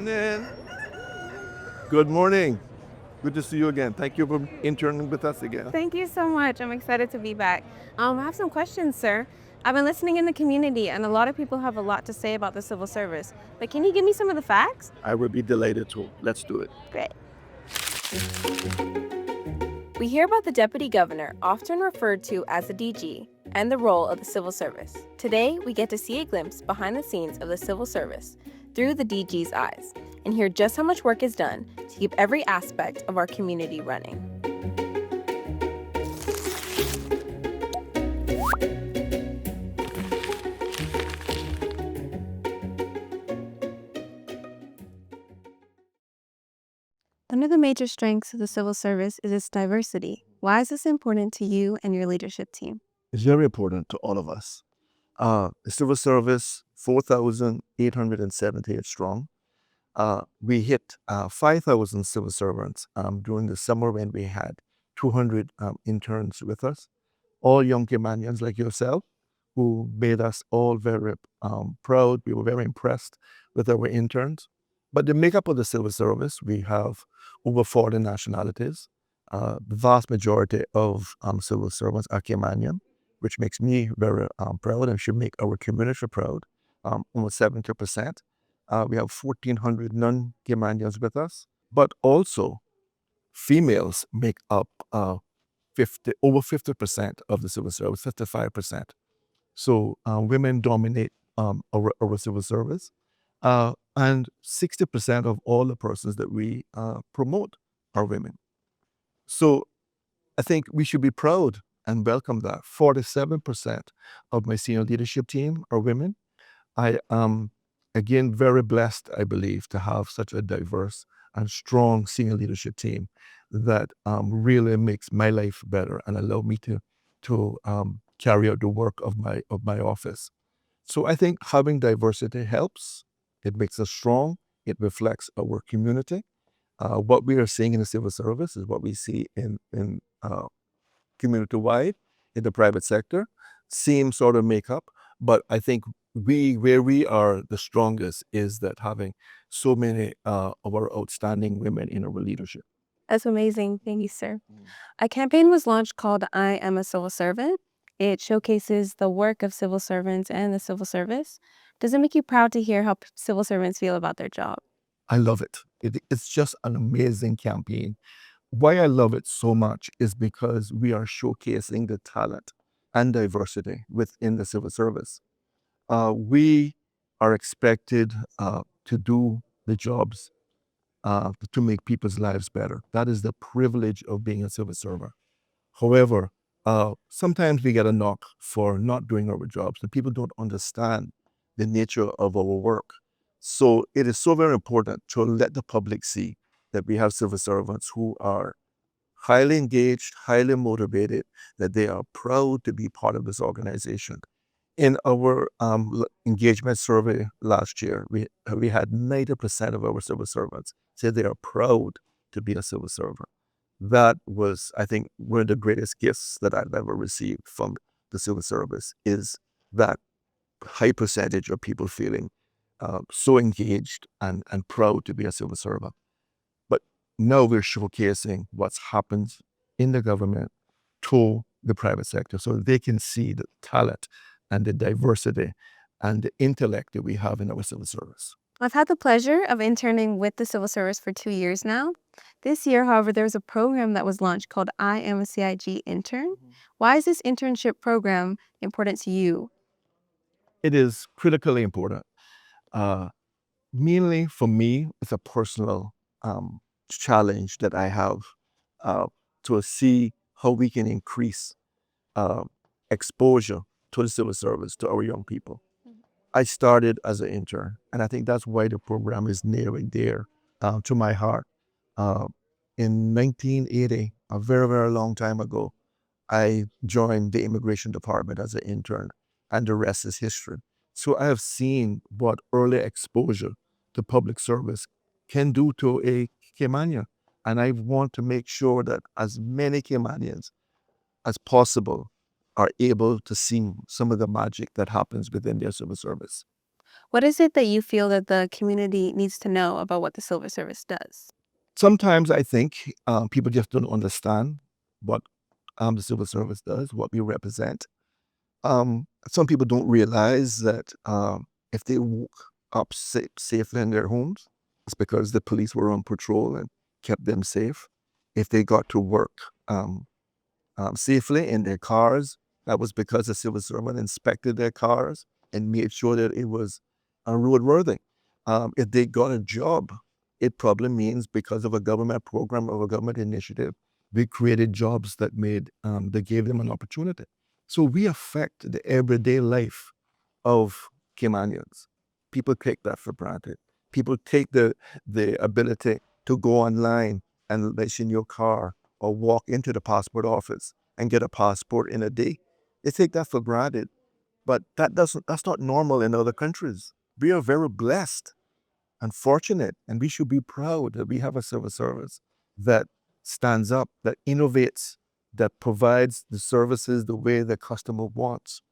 Morning. Good morning. Good to see you again. Thank you for interning with us again. Thank you so much. I'm excited to be back. I have some questions, sir. I've been listening in the community, and a lot of people have a lot to say about the civil service. But can you give me some of the facts? I will be delighted to. Let's do it. Great. We hear about the Deputy Governor, often referred to as the DG, and the role of the civil service. Today, we get to see a glimpse behind the scenes of the civil service through the DG's eyes and hear just how much work is done to keep every aspect of our community running. One of the major strengths of the civil service is its diversity. Why is this important to you and your leadership team? It's very important to all of us. The civil service, 4,878 strong. We hit 5,000 civil servants during the summer when we had 200 interns with us, all young Caymanians like yourself, who made us all very proud. We were very impressed with our interns. But the makeup of the civil service, we have over 40 nationalities. The vast majority of civil servants are Caymanian, which makes me very proud and should make our community proud. Almost 70%. We have 1,400 non-Caymanians with us, but also females make up over 50% of the civil service, 55%. So women dominate our civil service. And 60% of all the persons that we promote are women. So I think we should be proud and welcome that. 47% of my senior leadership team are women. I am, again, very blessed, I believe, to have such a diverse and strong senior leadership team that really makes my life better and allow me to carry out the work of my office. So I think having diversity helps. It makes us strong. It reflects our community. What we are seeing in the civil service is what we see in community-wide, in the private sector. Same sort of makeup, but I think where we are the strongest is that having so many of our outstanding women in our leadership. That's amazing. Thank you, sir. A campaign was launched called I Am a Civil Servant. It showcases the work of civil servants and the civil service. Does it make you proud to hear how civil servants feel about their job? I love it. It's just an amazing campaign. Why I love it so much is because we are showcasing the talent and diversity within the civil service. We are expected to do the jobs to make people's lives better. That is the privilege of being a civil servant. However, sometimes we get a knock for not doing our jobs, and people don't understand the nature of our work. So it is so very important to let the public see that we have civil servants who are highly engaged, highly motivated, that they are proud to be part of this organization. In our engagement survey last year, we had 90% of our civil servants say they are proud to be a civil servant. That was, I think, one of the greatest gifts that I've ever received from the civil service, is that high percentage of people feeling so engaged and proud to be a civil servant. But now we're showcasing what's happened in the government to the private sector so they can see the talent and the diversity and the intellect that we have in our civil service. I've had the pleasure of interning with the civil service for 2 years now. This year, however, there was a program that was launched called I Am a CIG Intern. Why is this internship program important to you? It is critically important. Mainly for me, it's a personal challenge that I have to see how we can increase exposure to the civil service, to our young people. I started as an intern, and I think that's why the program is near and dear to my heart. In 1980, a very, very long time ago, I joined the immigration department as an intern, and the rest is history. So I have seen what early exposure to public service can do to a Caymanian. And I want to make sure that as many Caymanians as possible are able to see some of the magic that happens within their civil service. What is it that you feel that the community needs to know about what the Civil Service does? Sometimes I think people just don't understand what the civil service does, what we represent. Some people don't realize that if they woke up safely in their homes, it's because the police were on patrol and kept them safe. If they got to work safely in their cars, that was because the civil servant inspected their cars and made sure that it was roadworthy. If they got a job, it probably means because of a government program or a government initiative, we created jobs that gave them an opportunity. So we affect the everyday life of Caymanians. People take that for granted. People take the ability to go online and license your car or walk into the passport office and get a passport in a day. They take that for granted, but that's not normal in other countries. We are very blessed and fortunate, and we should be proud that we have a civil service that stands up, that innovates, that provides the services the way the customer wants.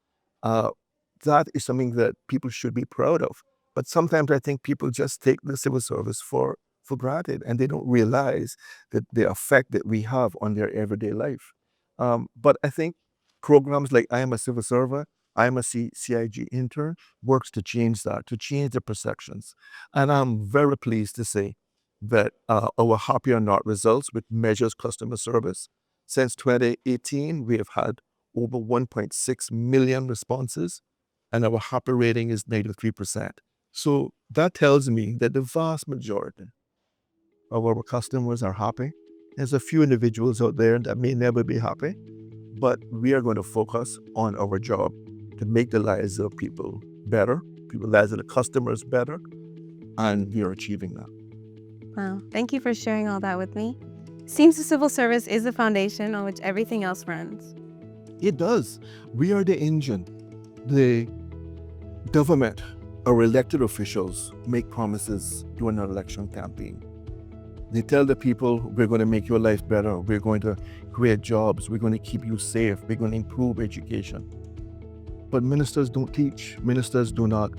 Uh, that is something that people should be proud of. But sometimes I think people just take the civil service for granted, and they don't realize that the effect that we have on their everyday life. But I think programs like I Am a Civil Servant, I Am a CIG Intern works to change that, to change the perceptions. And I'm very pleased to say that our Happy or Not results, which measures customer service, since 2018, we have had over 1.6 million responses, and our happy rating is 93%. So that tells me that the vast majority of our customers are happy. There's a few individuals out there that may never be happy, but we are going to focus on our job to make the lives of people better, the lives of the customers better, and we are achieving that. Wow, thank you for sharing all that with me. Seems the civil service is the foundation on which everything else runs. It does. We are the engine. The government, our elected officials, make promises during an election campaign. They tell the people, we're going to make your life better. We're going to create jobs. We're going to keep you safe. We're going to improve education. But ministers don't teach. Ministers do not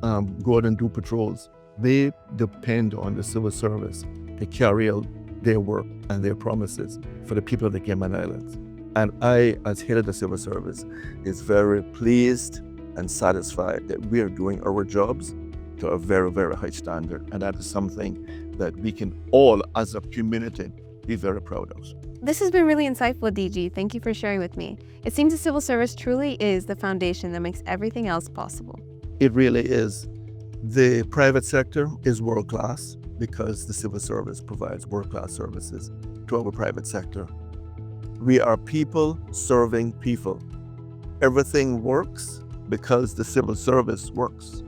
go out and do patrols. They depend on the civil service to carry out their work and their promises for the people of the Cayman Islands. And I, as head of the civil service, is very pleased and satisfied that we are doing our jobs to a very, very high standard. And that is something that we can all, as a community, be very proud of. This has been really insightful, DG. Thank you for sharing with me. It seems the civil service truly is the foundation that makes everything else possible. It really is. The private sector is world-class because the civil service provides world-class services to our private sector. We are people serving people. Everything works because the civil service works.